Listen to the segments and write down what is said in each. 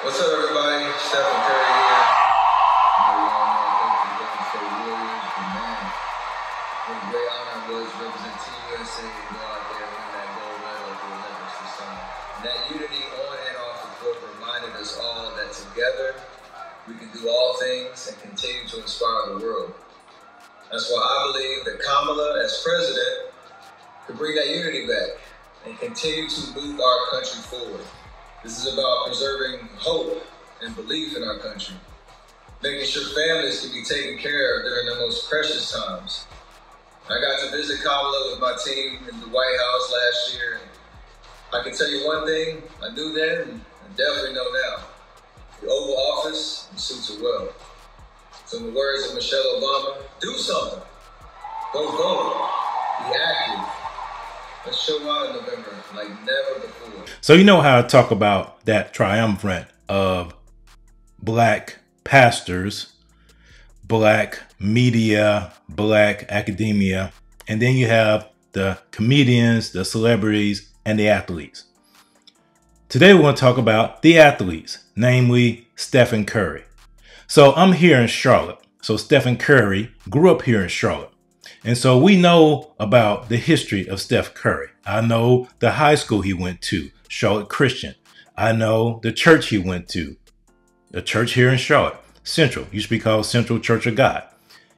What's up, everybody? Steph Curry here. We all know Golden State Warriors, but man, what a great honor it was to represent Team USA and go out there and win that gold medal at the Olympics this summer. And that unity on and off the court reminded us all that together we can do all things and continue to inspire the world. That's why I believe that Kamala, as president, could bring that unity back and continue to move our country forward. This is about preserving hope and belief in our country, making sure families can be taken care of during their most precious times. I got to visit Kamala with my team in the White House last year. I can tell you one thing, I knew then and I definitely know now. The Oval Office suits her well. So in the words of Michelle Obama, do something. Go vote. Be active. Let's show out in November like never before. So you know how I talk about that triumvirate of black pastors, black media, black academia, and then you have the comedians, the celebrities, and the athletes. Today we're going to talk about the athletes, namely Steph Curry. So I'm here in Charlotte. So Steph Curry grew up here in Charlotte. And so we know about the history of Steph Curry. I know the high school he went to, Charlotte Christian. I know the church he went to, a church here in Charlotte, Central, used to be called Central Church of God.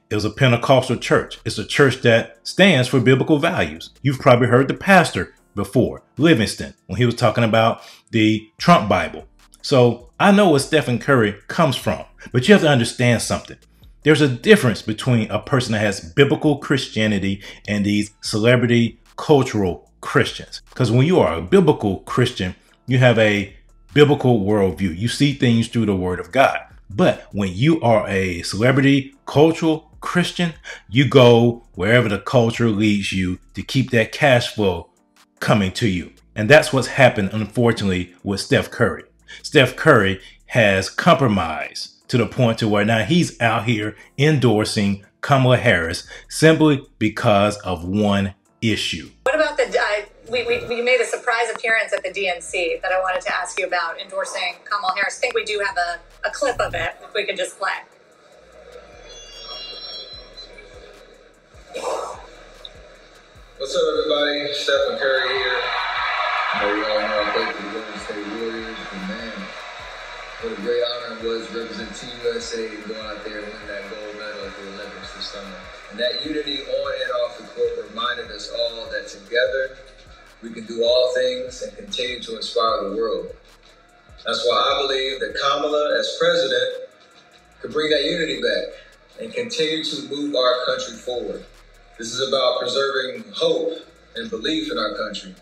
It was a Pentecostal church. It's a church that stands for biblical values. You've probably heard the pastor before, Livingston, when he was talking about the Trump Bible. So I know where Steph Curry comes from, but you have to understand something. There's a difference between a person that has biblical Christianity and these celebrity cultural Christians. Because when you are a biblical Christian, you have a biblical worldview. You see things through the word of God. But when you are a celebrity cultural Christian, you go wherever the culture leads you to keep that cash flow coming to you. And that's what's happened, unfortunately, with Steph Curry. Steph Curry has compromised to the point to where now he's out here endorsing Kamala Harris simply because of one issue. What about we made a surprise appearance at the DNC that I wanted to ask you about, endorsing Kamala Harris. I think we do have a clip of it, if we could just play. What's up, everybody? Steph Curry here. We all know I played for the Golden State Warriors, but man, what a great honor it was to represent Team USA and go out there and win that gold medal at the Olympics this summer. And that unity on and off the court reminded us all that together we can do all things and continue to inspire the world. That's why I believe that Kamala, as president, could bring that unity back and continue to move our country forward. This is about preserving hope and belief in our country,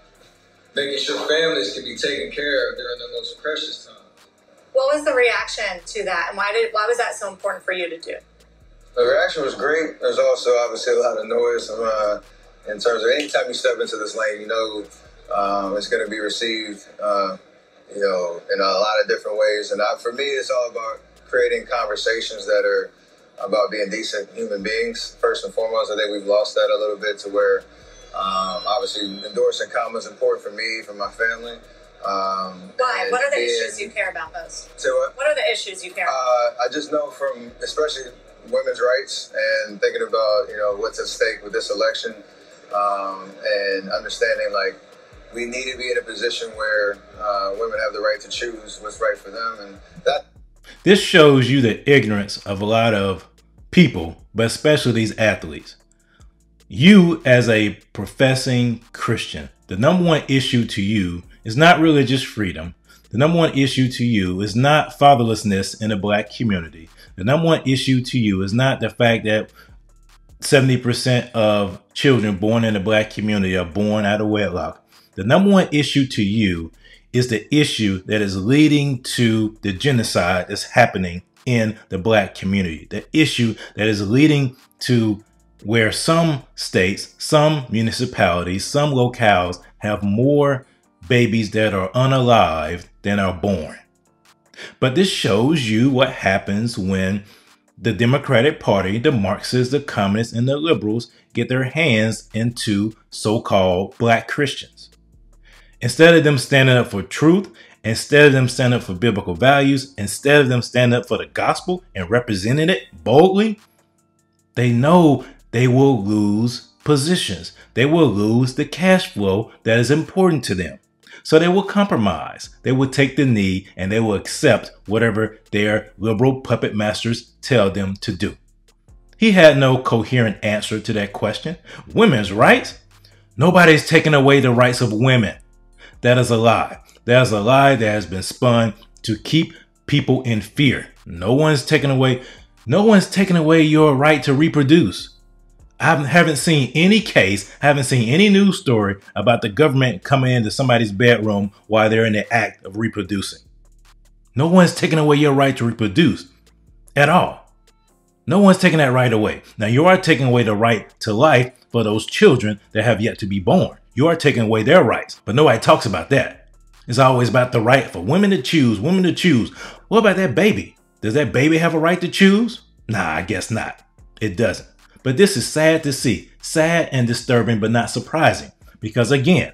making sure families can be taken care of during their most precious times. What was the reaction to that, and why was that so important for you to do? The reaction was great. There's also obviously a lot of noise in terms of anytime you step into this lane, you know it's going to be received, in a lot of different ways. And for me, it's all about creating conversations that are about being decent human beings, first and foremost. I think we've lost that a little bit to where obviously endorsing Kamala is important for me, for my family. Why? What are the issues you care about most? So what are the issues you care about? I just know from especially women's rights and thinking about, what's at stake with this election, and understanding like we need to be in a position where women have the right to choose what's right for them. And that. This shows you the ignorance of a lot of people, but especially these athletes. You as a professing Christian, the number one issue to you is not religious freedom. The number one issue to you is not fatherlessness in the black community. The number one issue to you is not the fact that 70% of children born in the black community are born out of wedlock. The number one issue to you is the issue that is leading to the genocide that's happening in the black community. The issue that is leading to where some states, some municipalities, some locales have more babies that are unalived than are born. But this shows you what happens when the Democratic Party, the Marxists, the communists, and the liberals get their hands into so-called black Christians. Instead of them standing up for truth instead of them standing up for biblical values, instead of them standing up for the gospel and representing it boldly, they know they will lose positions. They will lose the cash flow that is important to them. So they will compromise. They will take the knee and they will accept whatever their liberal puppet masters tell them to do. He had no coherent answer to that question. Women's rights? Nobody's taking away the rights of women. That is a lie. That is a lie that has been spun to keep people in fear. No one's taking away your right to reproduce. I haven't seen any case, haven't seen any news story about the government coming into somebody's bedroom while they're in the act of reproducing. No one's taking away your right to reproduce at all. No one's taking that right away. Now, you are taking away the right to life for those children that have yet to be born. You are taking away their rights, but nobody talks about that. It's always about the right for women to choose, women to choose. What about that baby? Does that baby have a right to choose? Nah, I guess not. It doesn't. But this is sad to see, sad and disturbing, but not surprising. Because again,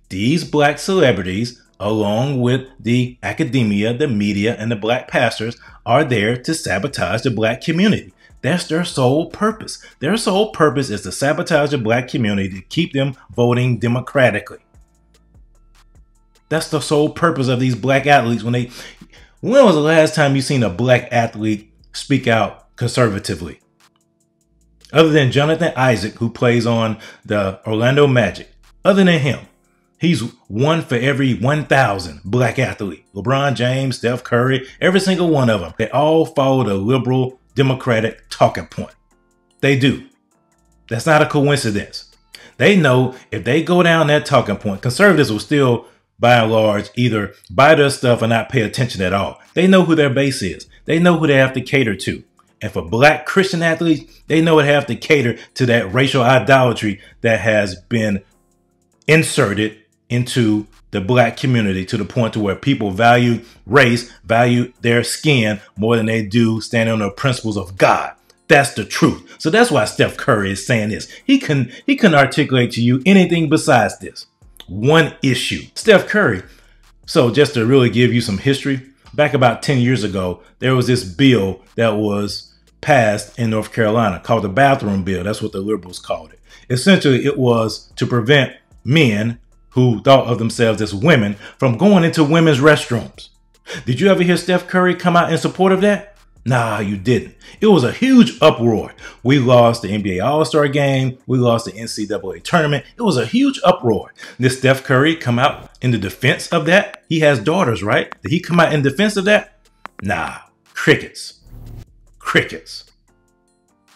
these black celebrities, along with the academia, the media, and the black pastors, are there to sabotage the black community. That's their sole purpose. Their sole purpose is to sabotage the black community to keep them voting democratically. That's the sole purpose of these black athletes. When was the last time you seen a black athlete speak out conservatively? Other than Jonathan Isaac, who plays on the Orlando Magic. Other than him, he's one for every 1,000 black athlete. LeBron James, Steph Curry, every single one of them. They all follow the liberal democratic talking point. They do. That's not a coincidence. They know if they go down that talking point, conservatives will still, by and large, either buy their stuff or not pay attention at all. They know who their base is. They know who they have to cater to. And for black Christian athletes, they know they have to cater to that racial idolatry that has been inserted into the black community to the point to where people value race, value their skin more than they do standing on the principles of God. That's the truth. So that's why Steph Curry is saying this. He couldn't articulate to you anything besides this. One issue. Steph Curry. So just to really give you some history, back about 10 years ago, there was this bill that was passed in North Carolina called the bathroom bill. That's what the liberals called it. Essentially, it was to prevent men who thought of themselves as women from going into women's restrooms. Did you ever hear Steph Curry come out in support of that? Nah, you didn't. It was a huge uproar. We lost the NBA All-Star game. We lost the NCAA tournament. It was a huge uproar. Did Steph Curry come out in the defense of that? He has daughters, right? Did he come out in defense of that? Nah, crickets. Crickets.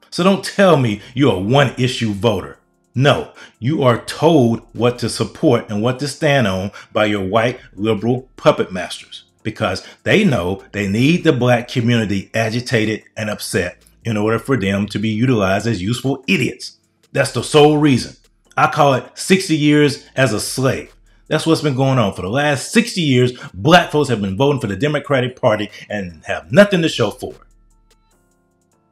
So don't tell me you're a one-issue voter. No, you are told what to support and what to stand on by your white liberal puppet masters because they know they need the black community agitated and upset in order for them to be utilized as useful idiots. That's the sole reason. I call it 60 years as a slave. That's what's been going on. For the last 60 years, black folks have been voting for the Democratic Party and have nothing to show for it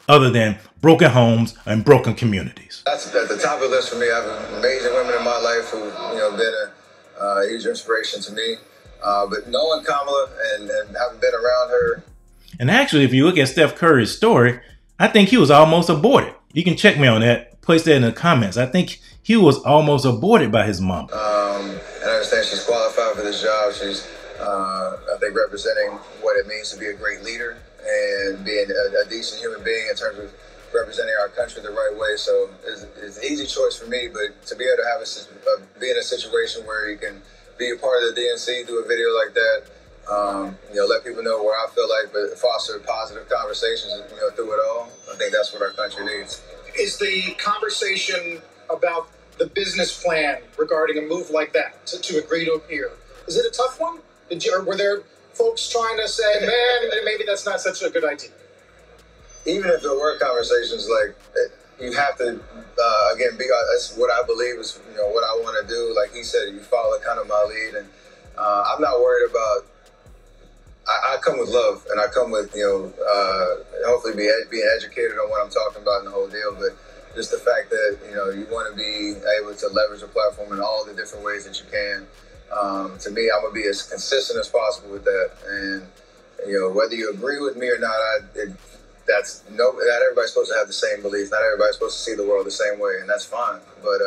other than broken homes and broken communities. That's at the top of the list for me. I have amazing women in my life who, been a huge inspiration to me. But knowing Kamala and having been around her. And actually, if you look at Steph Curry's story, I think he was almost aborted. You can check me on that. Place that in the comments. I think he was almost aborted by his mom. And I understand she's qualified for this job. She's, I think, representing what it means to be a great leader and being a decent human being in terms of representing our country the right way. So it's an easy choice for me, but to be able to have be in a situation where you can be a part of the DNC, do a video like that, let people know where I feel like, but foster positive conversations, through it all. I think that's what our country needs. Is the conversation about the business plan regarding a move like that to agree to appear, is it a tough one? Were there folks trying to say, man, maybe that's not such a good idea? Even if there were conversations, like, you have to, again, that's what I believe is, what I want to do. Like he said, you follow kind of my lead. And I'm not worried about, I come with love and I come with, hopefully being educated on what I'm talking about in the whole deal. But just the fact that, you want to be able to leverage a platform in all the different ways that you can. To me, I'm gonna be as consistent as possible with that. And whether you agree with me or not, not everybody's supposed to have the same beliefs. Not everybody's supposed to see the world the same way, and that's fine. But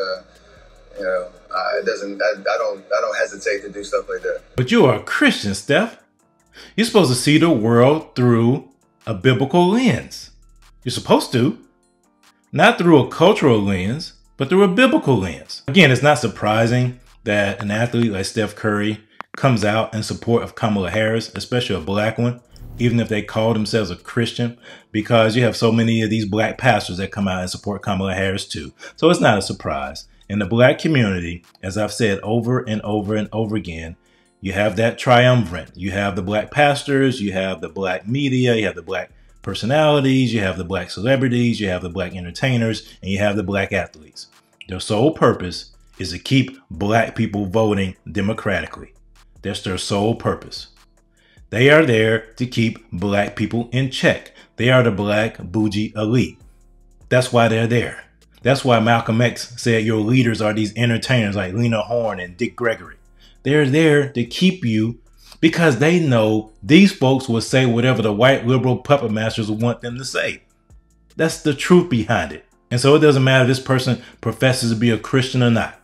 it doesn't. I don't hesitate to do stuff like that. But you are a Christian, Steph. You're supposed to see the world through a biblical lens. You're supposed to. Not through a cultural lens, but through a biblical lens. Again, it's not surprising that an athlete like Steph Curry comes out in support of Kamala Harris, especially a black one, even if they call themselves a Christian, because you have so many of these black pastors that come out and support Kamala Harris too. So it's not a surprise. In the black community, as I've said over and over and over again, you have that triumvirate. You have the black pastors, you have the black media, you have the black personalities, you have the black celebrities, you have the black entertainers, and you have the black athletes. Their sole purpose is to keep black people voting democratically. That's their sole purpose. They are there to keep black people in check. They are the black bougie elite. That's why they're there. That's why Malcolm X said your leaders are these entertainers like Lena Horne and Dick Gregory. They're there to keep you because they know these folks will say whatever the white liberal puppet masters want them to say. That's the truth behind it. And so it doesn't matter if this person professes to be a Christian or not.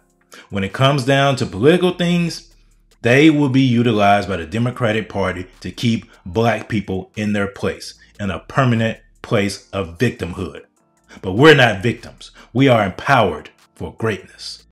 When it comes down to political things, they will be utilized by the Democratic Party to keep black people in their place, in a permanent place of victimhood. But we're not victims. We are empowered for greatness.